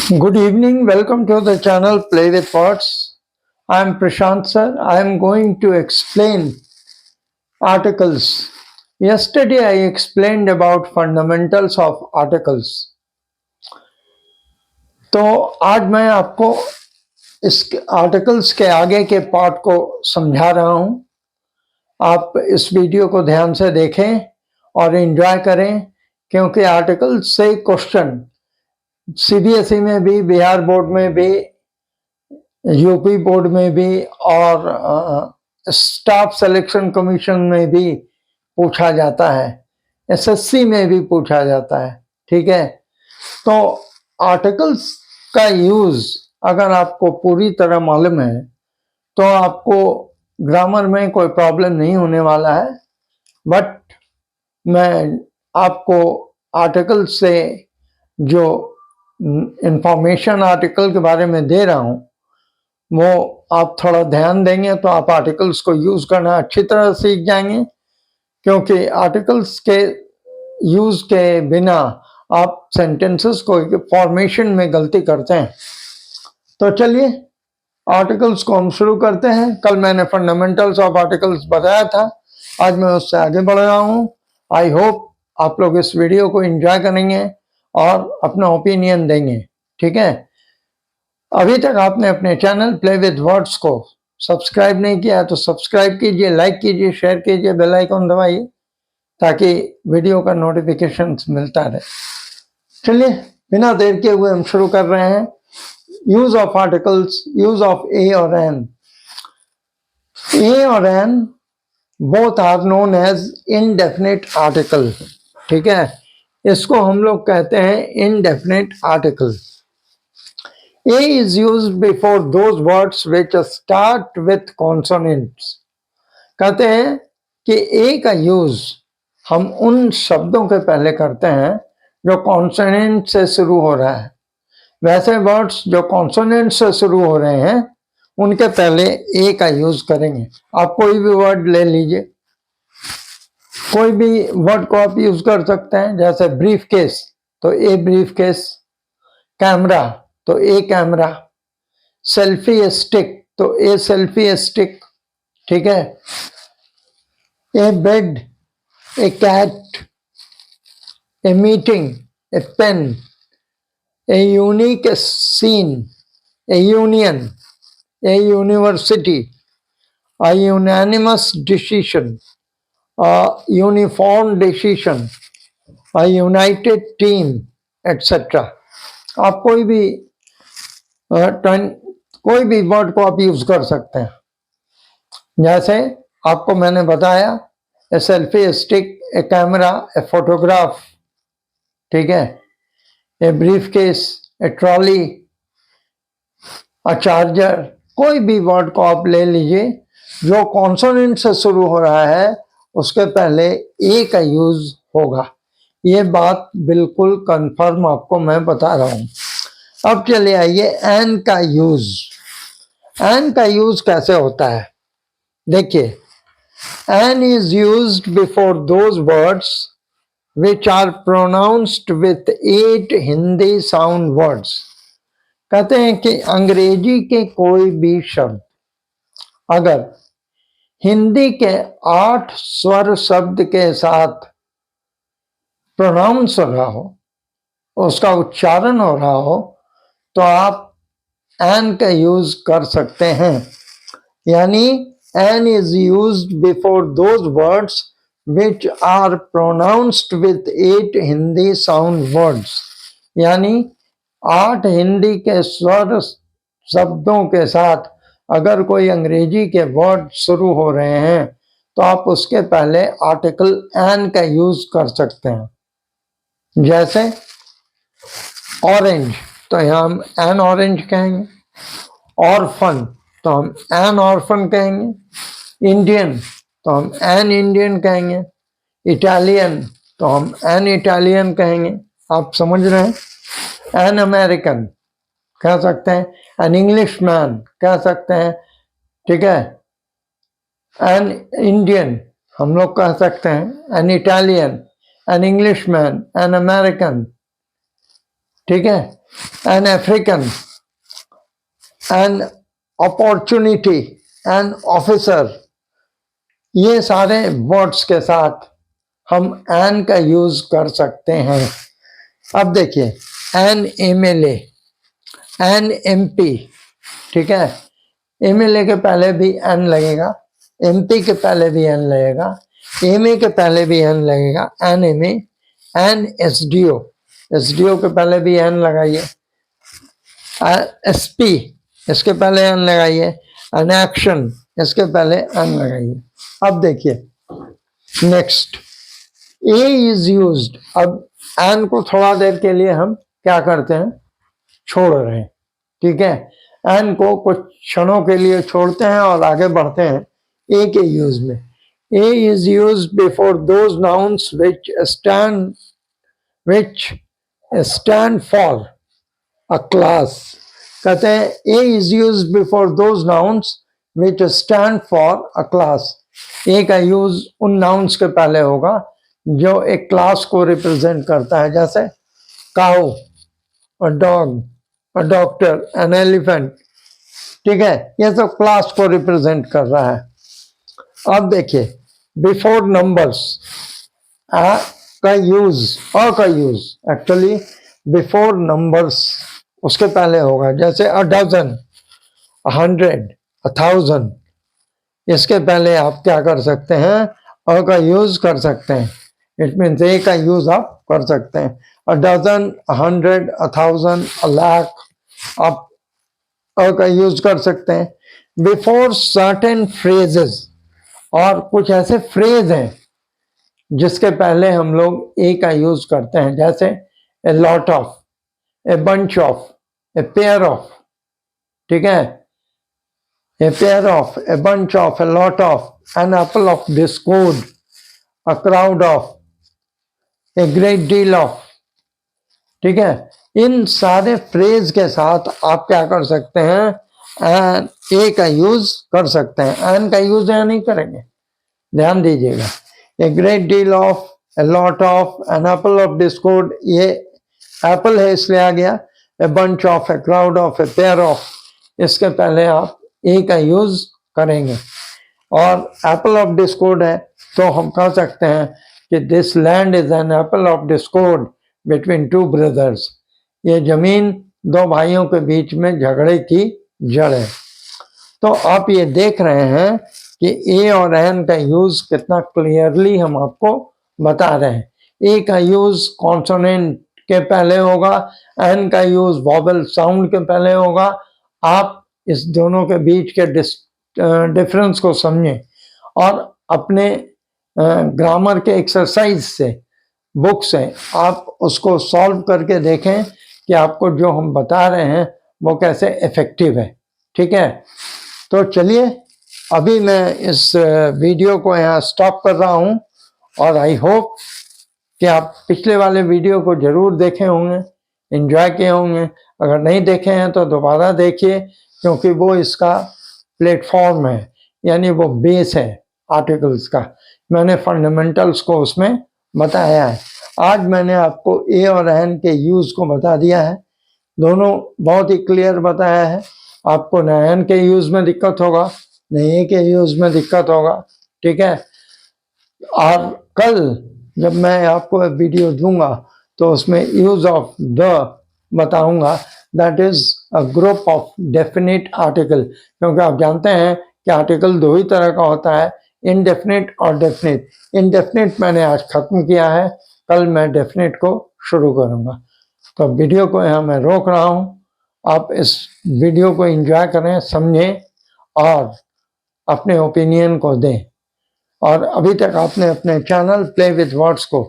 Good evening. Welcome to the channel Play with Words. I am Prashant sir. I am going to explain articles. Yesterday I explained about fundamentals of articles. तो आज मैं आपको इस articles के आगे के part को समझा रहा हूं। आप इस वीडियो को ध्यान से देखें और एंजॉय करें, क्योंकि आर्टिकल्स से क्वेश्चन सीबीएसई में भी, बिहार बोर्ड में भी, यूपी बोर्ड में भी और स्टाफ सिलेक्शन कमीशन में भी पूछा जाता है, एसएससी में भी पूछा जाता है। ठीक है, तो आर्टिकल्स का यूज अगर आपको पूरी तरह मालूम है तो आपको ग्रामर में कोई प्रॉब्लम नहीं होने वाला है। बट मैं आपको आर्टिकल से जो इंफॉर्मेशन आर्टिकल के बारे में दे रहा हूं वो आप थोड़ा ध्यान देंगे तो आप आर्टिकल्स को यूज करना अच्छी तरह सीख जाएंगे, क्योंकि आर्टिकल्स के यूज के बिना आप सेंटेंसेस को फॉर्मेशन में गलती करते हैं। तो चलिए आर्टिकल्स को हम शुरू करते हैं। कल मैंने फंडामेंटल्स ऑफ आर्टिकल्स बताया था, आज मैं उससे आगे बढ़ रहा हूं। आई होप आप लोग इस वीडियो को एंजॉय करेंगे और अपना ओपिनियन देंगे। ठीक है, अभी तक आपने अपने चैनल प्ले विद वर्ड्स को सब्सक्राइब नहीं किया तो सब्सक्राइब कीजिए, लाइक कीजिए, शेयर कीजिए, बेल आइकन दबाइए ताकि वीडियो का नोटिफिकेशन मिलता रहे। चलिए बिना देर के हुए हम शुरू कर रहे हैं। Use of articles, use of A और एन। ए और an both are known as indefinite article. ठीक है, इसको हम लोग कहते हैं indefinite article. A is used before those words which start with consonants. कहते हैं कि A का यूज हम उन शब्दों के पहले करते हैं जो कॉन्सोनेंट से शुरू हो रहा है। वैसे वर्ड्स जो कॉन्सोनेंट से शुरू हो रहे हैं उनके पहले A का यूज करेंगे। आप कोई भी वर्ड ले लीजिए, कोई भी वर्ड को आप यूज कर सकते हैं। जैसे ब्रीफ केस तो ए ब्रीफ केस, कैमरा तो ए कैमरा, सेल्फी स्टिक तो ए सेल्फी स्टिक। ठीक है, a bed, a cat, a meeting, a pen, a unique scene, a union, a university, a unanimous decision, a uniform decision, a united team, etc. आप कोई भी word को आप use कर सकते हैं। जैसे आपको मैंने बताया, ए selfie stick, A camera, a photograph. ठीक है, a brief case, A trolley, a charger. कोई भी वर्ड को आप ले लीजिए जो कॉन्सोनेंट से शुरू हो रहा है उसके पहले ए का यूज होगा। ये बात बिल्कुल कंफर्म आपको मैं बता रहा हूं। अब चलिए आइए एन का यूज। एन का यूज कैसे होता है, देखिए। An is used before those words which are pronounced with 8 Hindi sound words. कहते हैं कि अंग्रेजी के कोई भी शब्द अगर हिंदी के 8 स्वर शब्द के साथ प्रोनाउंस हो रहा हो, उसका उच्चारण हो रहा हो, तो आप एन का यूज कर सकते हैं। यानी an is used before those words which are pronounced with 8 Hindi sound words. यानी 8 हिंदी के स्वर शब्दों के साथ अगर कोई अंग्रेजी के वर्ड शुरू हो रहे हैं तो आप उसके पहले आर्टिकल एन का यूज कर सकते हैं। जैसे ऑरेंज तो यहाँ हम एन ऑरेंज कहेंगे, ऑर्फन तो हम एन ऑर्फन कहेंगे, इंडियन तो हम एन इंडियन कहेंगे, इटालियन तो हम एन इटालियन कहेंगे। आप समझ रहे हैं, एन अमेरिकन कह सकते हैं, एन इंग्लिश मैन कह सकते हैं। ठीक है, एन इंडियन हम लोग कह सकते हैं, an Italian, an English man, an American. ठीक है, an African, an opportunity, an officer, ये सारे वर्ड्स के साथ हम एन का यूज कर सकते हैं। अब देखिए, एन एमएलए, एन एमपी, ठीक है, एमएलए के पहले भी एन लगेगा, एमपी के पहले भी एन लगेगा, एमए के पहले भी एन लगेगा, an MA, an SDO, SDO के पहले भी एन लगाइए, एसपी इसके पहले एन लगाइए, एन एक्शन इसके पहले एन लगाइए। अब देखिए नेक्स्ट, ए इज यूज्ड। अब एन को थोड़ा देर के लिए हम क्या करते हैं, छोड़ रहे हैं, ठीक है, एन को कुछ क्षणों के लिए छोड़ते हैं और आगे बढ़ते हैं ए के यूज में। A is used before those nouns which stand for a class. कहते हैं a is used before those nouns which stand for a class. A का यूज उन नाउन्स के पहले होगा जो एक क्लास को रिप्रेजेंट करता है, जैसे cow, a dog, a doctor, an elephant, ठीक है, ये तो क्लास को रिप्रेजेंट कर रहा है। अब देखिए, बिफोर नंबर्स का यूज, अ का यूज एक्चुअली बिफोर नंबर्स उसके पहले होगा, जैसे अ डजन, 100, 1000, इसके पहले आप क्या कर सकते हैं, अ का यूज कर सकते हैं। इट मीन्स ए का यूज आप कर सकते हैं। अ डजन, 100, 1000, अ लाख, आप अ का यूज कर सकते हैं। बिफोर सर्टेन फ्रेजेस, और कुछ ऐसे फ्रेज हैं जिसके पहले हम लोग ए का यूज करते हैं, जैसे a lot of, a bunch of, a pair of, ठीक है, a pair of, a bunch of, a lot of, an apple of discord, a crowd of, a great deal of, ठीक है। इन सारे फ्रेज के साथ आप क्या कर सकते हैं, एन ए का यूज कर सकते हैं, एन का यूज यहाँ नहीं करेंगे, ध्यान दीजिएगा। A great deal of, a lot of, an apple of discord, ये एप्पल है इसलिए आ गया। A bunch of, a crowd of, a pair of, इसके पहले आप ए का यूज करेंगे। और एप्पल ऑफ डिस्कॉर्ड है तो हम कह सकते हैं कि this land is an apple of Discord between two brothers. ये जमीन दो भाइयों के बीच में झगड़े की जड़ है। तो आप ये देख रहे हैं कि ए और एन का यूज कितना क्लियरली हम आपको बता रहे हैं। ए का यूज कॉन्सोनेंट के पहले होगा, एन का यूज वॉवेल साउंड के पहले होगा। आप इस दोनों के बीच के डिफरेंस को समझें और अपने ग्रामर के एक्सरसाइज से, बुक से आप उसको सॉल्व करके देखें कि आपको जो हम बता रहे हैं वो कैसे इफेक्टिव है, ठीक है। तो चलिए अभी मैं इस वीडियो को यहाँ स्टॉप कर रहा हूँ और आई होप कि आप पिछले वाले वीडियो को जरूर देखे होंगे, एंजॉय किए होंगे। अगर नहीं देखे हैं तो दोबारा देखिए, क्योंकि वो इसका प्लेटफॉर्म है, यानी वो बेस है आर्टिकल्स का। मैंने फंडामेंटल्स को उसमें बताया है। आज मैंने आपको ए और एन के यूज को बता दिया है, दोनों बहुत ही क्लियर बताया है। आपको न एन के यूज में दिक्कत होगा न ए के यूज में दिक्कत होगा, ठीक है। और कल जब मैं आपको वीडियो दूंगा तो उसमें यूज ऑफ द बताऊंगा, that is a group of definite article, क्योंकि आप जानते हैं कि आर्टिकल दो ही तरह का होता है, इनडेफिनेट और डेफिनेट। इनडेफिनेट मैंने आज खत्म किया है, कल मैं डेफिनेट को शुरू करूंगा। तो वीडियो को यहाँ मैं रोक रहा हूँ, आप इस वीडियो को एंजॉय करें, समझें और अपने ओपिनियन को दें। और अभी तक आपने अपने चैनल प्ले विद वर्ड्स को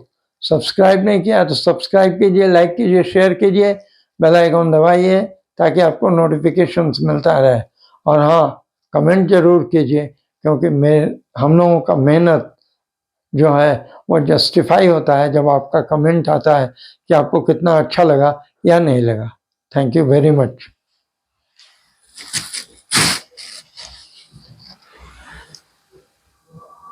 सब्सक्राइब नहीं किया तो सब्सक्राइब कीजिए, लाइक कीजिए, शेयर कीजिए, बेल आइकन दबाइए ताकि आपको नोटिफिकेशंस मिलता रहे। और हाँ, कमेंट जरूर कीजिए, क्योंकि हम लोगों का मेहनत जो है वो जस्टिफाई होता है जब आपका कमेंट आता है कि आपको कितना अच्छा लगा या नहीं लगा। Thank you very much.